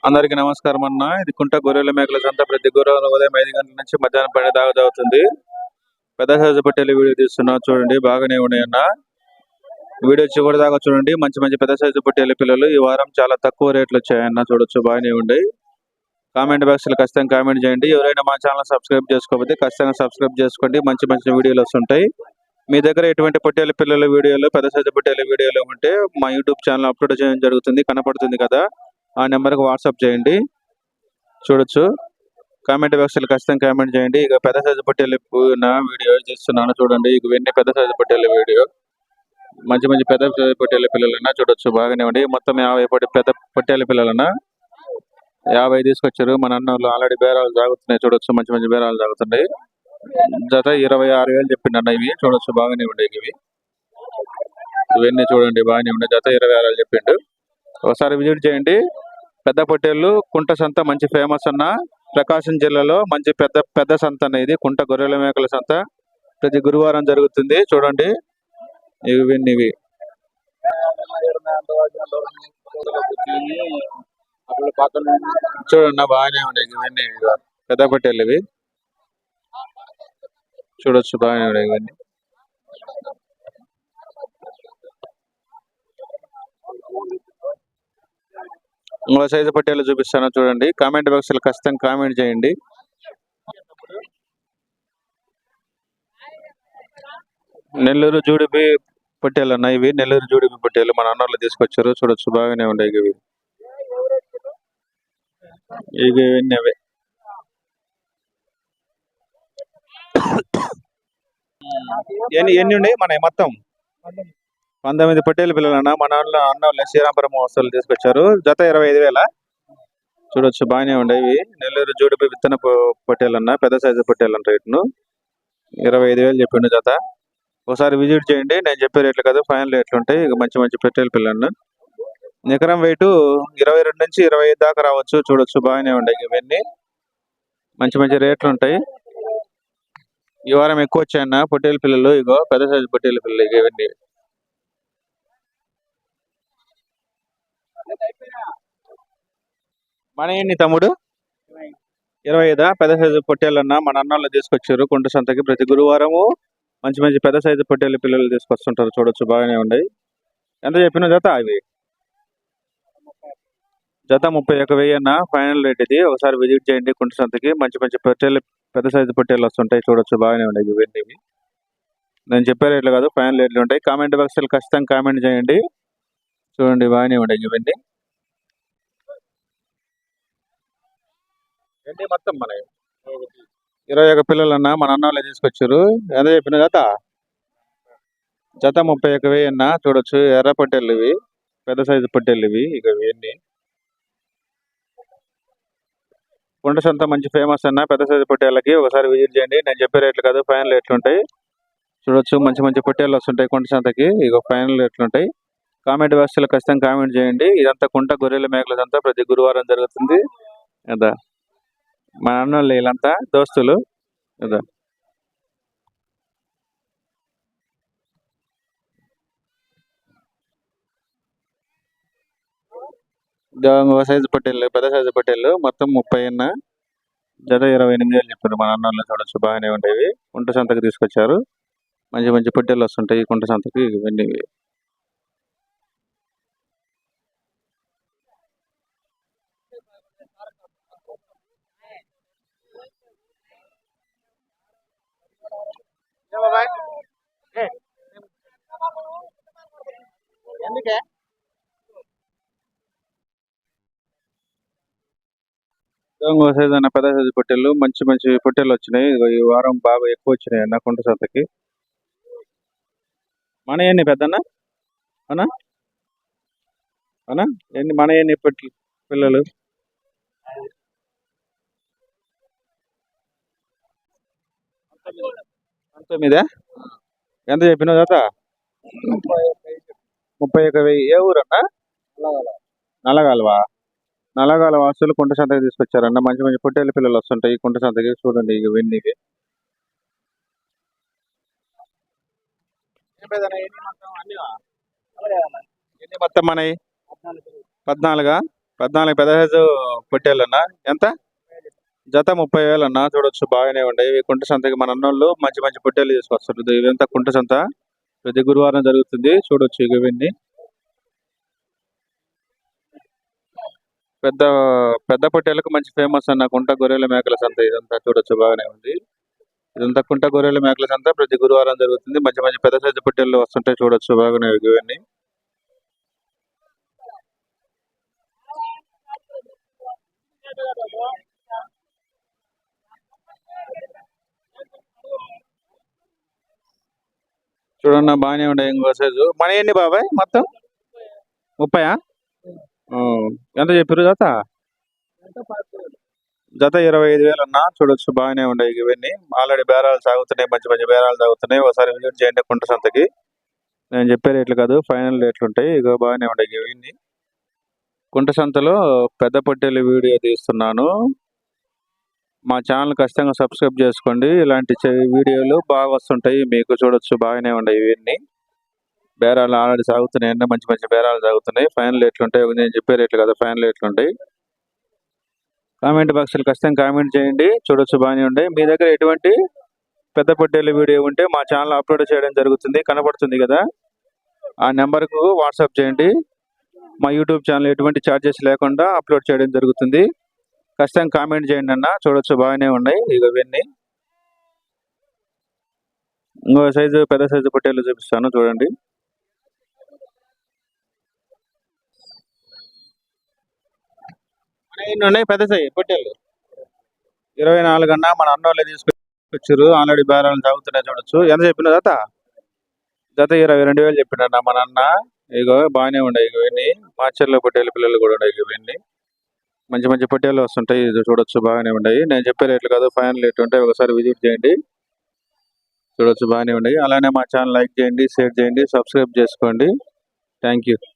అందరికీ నమస్కారం అన్న. ఇది కుంట గొర్రెల మేకల సంత ప్రతి గురువారం ఉదయం 5 గంటల నుంచి మధ్యాహ్నం 12 దాకా జరుగుతుంది. పెద్ద సైజు పొట్టేలు వీడియో తీస్తున్నా చూడండి, బాగానే ఉన్నాయన్న. వీడియో చివరి దాకా చూడండి. మంచి మంచి పెద్ద సైజు పొట్టేలు పిల్లలు ఈ వారం చాలా తక్కువ రేట్లు వచ్చాయన్న. చూడొచ్చు, బాగానే ఉన్నాయి. కామెంట్ బాక్స్ లో ఖచ్చితంగా కామెంట్ చేయండి. ఎవరైనా మా ఛానల్ సబ్స్క్రైబ్ చేసుకోకపోతే ఖచ్చితంగా సబ్స్క్రైబ్ చేసుకోండి. మంచి మంచి వీడియోలు వస్తుంటాయి. మీ దగ్గర ఎటువంటి పొట్టేలు పిల్లల వీడియోలు, పెద్ద సైజు పొట్టేలు వీడియోలు ఉంటే మా యూట్యూబ్ ఛానల్ అప్లోడ్ చేయడం జరుగుతుంది. కనపడుతుంది కదా, ఆ నెంబర్కి వాట్సాప్ చేయండి. చూడొచ్చు, కామెంట్ బాక్స్ లో ఖచ్చితంగా కామెంట్ చేయండి. ఇక పెద్ద సైజు పొట్టేలు వీడియో చేస్తున్నాను చూడండి. ఇక ఇవన్నీ పెద్ద సైజు పొట్టేలు వీడియో. మంచి మంచి పెద్ద సైజు పొట్టేలు పిల్లలన్నా చూడొచ్చు, బాగానే ఉండి. మొత్తం 50 పెద్ద పొట్టేలు పిల్లలన్నా 50 తీసుకొచ్చారు. మన అన్న వాళ్ళు ఆల్రెడీ బేరాలు సాగుతున్నాయి. చూడొచ్చు, మంచి మంచి బేరాలు సాగుతున్నాయి. జత 26,000 చెప్పిండన్న. ఇవి చూడొచ్చు, బాగానే ఉండే. ఇవన్నీ చూడండి, బాగానే ఉండే. జత 26,000 చెప్పిండు. ఒకసారి విజిట్ చేయండి. పెద్ద పొట్టేళ్ళు కుంట సంత మంచి ఫేమస్ అన్న. ప్రకాశం జిల్లాలో మంచి పెద్ద పెద్ద సంత అనేది కుంట గొర్రెల మేకల సంత ప్రతి గురువారం జరుగుతుంది. చూడండి, ఇవి చూడండి, బాగానే ఉన్నాయి. ఇవన్నీ పెద్ద పొట్టేళ్ళు ఇవి. చూడొచ్చు, బాగానే ఉన్నాయి ఇవన్నీ. ఇంకో సైజు పొట్టేలు చూపిస్తాను చూడండి. కామెంట్ బాక్స్ లో ఖచ్చితంగా కామెంట్ చేయండి. నెల్లూరు జూడిపి పొట్టేలు అన్న. ఇవి నెల్లూరు జూడిపి పొట్టేలు మన అన్నోళ్ళు తీసుకొచ్చారు. చూడొచ్చు, బాగానే ఉన్నాయి ఇవి. ఇవన్నీ అవే. ఎన్ని ఉన్నాయి మన మొత్తం? 19 పొట్టేలు పిల్లలన్నా. మన అన్నోళ్ళ శ్రీరాంపురం వస్తువులు తీసుకొచ్చారు. జత 25,000. చూడొచ్చు, బాగానే ఉండేవి. నెల్లూరు జూడిపి విత్తన పొట్టేలన్నా, పెద్ద సైజు పొట్టేలు అంట. రేటును 25,000 చెప్పిండు జత. ఒకసారి విజిట్ చేయండి. నేను చెప్పే రేట్లు కాదు, ఫైనల్ రేట్లు ఉంటాయి. ఇక మంచి మంచి పొట్టేలు పిల్లలను నికరం వెయిట్ 22 నుంచి 25 దాకా రావచ్చు. చూడొచ్చు, బాగానే ఉంటాయి. ఇవన్నీ మంచి మంచి రేట్లు ఉంటాయి. ఈ వారం ఎక్కువ వచ్చాయన్న పొట్టేలు పిల్లలు. ఇగో పెద్ద సైజు పొట్టేలు పిల్లలు ఇవన్నీ. మన ఎన్ని తమ్ముడు? 25. పెద్ద సైజు పొట్టేలన్నా మన అన్నోళ్ళు తీసుకొచ్చారు కుంట సంతకి. ప్రతి గురువారము మంచి మంచి పెద్ద సైజు పొట్టేలు పిల్లలు తీసుకొస్తుంటారు. చూడొచ్చు, బాగానే ఉన్నాయి. ఎంత చెప్పిన జత? అవి జత 31,000 అన్న. ఫైనల్ రేట్ ఇది. ఒకసారి విజిట్ చేయండి కుంట సంతకి. మంచి మంచి పొట్టేలు, పెద్ద సైజు పొట్టేలు వస్తుంటాయి. చూడొచ్చు, బాగానే ఉన్నాయి ఇవన్నీ. నేను చెప్పే రేట్లు కాదు, ఫైనల్ రేట్లు ఉంటాయి. కామెంట్ బాక్స్ లో ఖచ్చితంగా కామెంట్ చేయండి. చూడండి, బాగానే ఉన్నాయి ఇవన్నీ. మొత్తం మన 21 పిల్లలన్నా మన అన్నోళ్ళే తీసుకొచ్చారు. ఎంత చెప్పిన జత? జత 31,000 అన్న. చూడొచ్చు, ఎర్ర పొట్టేళ్ళు ఇవి, పెద్ద సైజు పొట్టేళ్ళు ఇవి. ఇక ఇవన్నీ కుంట సంత మంచి ఫేమస్ అన్న పెద్ద సైజు పొట్టేళ్ళకి. ఒకసారి విజిట్ చేయండి. నేను చెప్పే రేట్లు కాదు, ఫైనల్ రేట్లు ఉంటాయి. చూడొచ్చు, మంచి మంచి పొట్టేళ్ళు వస్తుంటాయి కుంట సంతకి. ఇక ఫైనల్ రేట్లు ఉంటాయి. కామెంట్ బాక్స్ లో ఖచ్చితంగా కామెంట్ చేయండి. ఇదంతా కుంట గొర్రెల మేకల సంత ప్రతి గురువారం జరుగుతుంది కదా. మా అన్నోళ్ళు వీళ్ళంతా దోస్తులు కదా. సైజు పొట్టేళ్ళు, పెద్ద సైజు పొట్టేళ్ళు మొత్తం 30 అన్న. జత 28,000 చెప్పారు మన అన్నోళ్ళు. చూడొచ్చు, బాగానే ఉండేవి. కుంట సంతకి తీసుకొచ్చారు. మంచి మంచి పొట్టేళ్ళు వస్తుంటాయి కుంట సంతకి. ఇవన్నీ సైజు అన్న, పెద్ద సైజు పొట్టేళ్ళు, మంచి మంచి పొట్టేళ్ళు వచ్చినాయి. ఈ వారం బాగా ఎక్కువ వచ్చినాయి అన్న కుంట సంతకి. మన ఎన్ని పెద్దన్న అన్నా? అన్నా ఎన్ని మన ఎన్ని పిల్లలు? 19. ఎంత చెప్పిన జత? 31,000. ఏ ఊరన్నా? నల్లగాలవా? నల్లగాల వాసులు కుంట సంతకి తీసుకొచ్చారన్న. మంచి మంచి పొట్టేళ్ళ పిల్లలు వస్తుంటాయి కుంట సంతకి. చూడండి, ఇవన్నీ ఎన్ని మొత్తం మనవి? 14. 14 పెద్ద సైజు పొట్టేళ్ళన్నా ఎంత? జత 30,000 అన్న. చూడొచ్చు బాగానే ఉన్నాయి. ఇవి కుంట సంతకి మన అన్నోళ్ళు మంచి మంచి పొట్టేళ్ళు తీసుకొస్తారు. ఇదంతా కుంట సంత ప్రతి గురువారం జరుగుతుంది. చూడొచ్చు ఇవన్నీ పెద్ద పెద్ద పొట్టేళ్ళకు మంచి ఫేమస్ అన్న కుంట గొర్రెల మేకల సంత. ఇదంతా చూడొచ్చు బాగానే ఉంది. ఇదంతా కుంట గొర్రెల మేకల సంత ప్రతి గురువారం జరుగుతుంది. మంచి మంచి పెద్ద సైజు పొట్టేళ్ళు వస్తుంటాయి. చూడొచ్చు బాగానే ఇవన్నీ చూడన్న బాగానే ఉన్నాయి. ఇంకో సైజు మన ఎన్ని బాబాయ్ మొత్తం 30? ఎంత చెప్పారు జత? జత 25,000 అన్న. చూడొచ్చు బాగానే ఉన్నాయి ఇవన్నీ. ఆల్రెడీ బేరాలు సాగుతున్నాయి. మంచి మంచి బేరాలు సాగుతున్నాయి. ఒకసారి విజిట్ చేయండి కుంట సంతకి. నేను చెప్పే రేట్లు కాదు, ఫైనల్ రేట్లు ఉంటాయి. ఇక బాగానే ఉన్నాయి ఇవన్నీ. కుంట సంతలో పెద్ద పొట్టేలు వీడియో తీస్తున్నాను. మా ఛానల్ ఖచ్చితంగా సబ్స్క్రైబ్ చేసుకోండి. ఇలాంటి వీడియోలు బాగా వస్తుంటాయి మీకు. చూడొచ్చు బాగానే ఉన్నాయి ఇవన్నీ. బేరాలు ఆల్రెడీ సాగుతున్నాయి. మంచి మంచి బేరాలు సాగుతున్నాయి. ఫైనల్ రేట్లు ఉంటాయి. నేను చెప్పే రేట్లు కదా, ఫైనల్ రేట్లు ఉంటాయి. కామెంట్ బాక్స్లో ఖచ్చితంగా కామెంట్ చేయండి. చూడొచ్చు బాగానే ఉంటాయి. మీ దగ్గర ఎటువంటి పెద్ద పొట్టేళ్ళ వీడియో ఉంటే మా ఛానల్ అప్లోడ్ చేయడం జరుగుతుంది. కనబడుతుంది కదా, ఆ నెంబర్కు వాట్సాప్ చేయండి. మా యూట్యూబ్ ఛానల్ ఎటువంటి ఛార్జెస్ లేకుండా అప్లోడ్ చేయడం జరుగుతుంది. ఖచ్చితంగా కామెంట్ చేయండి అన్న. చూడొచ్చు బాగానే ఉన్నాయి ఇవన్నీ. ఇంకో సైజు పెద్ద సైజు పొట్టేళ్ళు చూపిస్తాను చూడండి. ఎన్ని ఉన్నాయి పెద్ద సైజు పొట్టేళ్ళు? 24 అన్న. మన అన్నోళ్ళే తీసుకొచ్చారు. ఆల్రెడీ బేరాలు సాగుతున్నాయి. చూడొచ్చు. ఎంత చెప్పిన జత? జత 22,000 చెప్పినన్న మన అన్న. ఇగో బాగానే ఉన్నాయి ఇవన్నీ. మార్చర్లో పొట్టేళ్ళ పిల్లలు కూడా ఉన్నాయి ఇవన్నీ. మంచి మంచి పొట్టేళ్ళు వస్తుంటాయి. ఇది చూడొచ్చు బాగానే ఉన్నాయి. నేను చెప్పే రేట్లు కాదు, ఫైనల్ రేట్లు ఉంటాయి. ఒకసారి విజిట్ చేయండి. చూడొచ్చు బాగానే ఉన్నాయి. అలానే మా ఛానల్ లైక్ చేయండి, షేర్ చేయండి, సబ్స్క్రైబ్ చేసుకోండి. Thank you.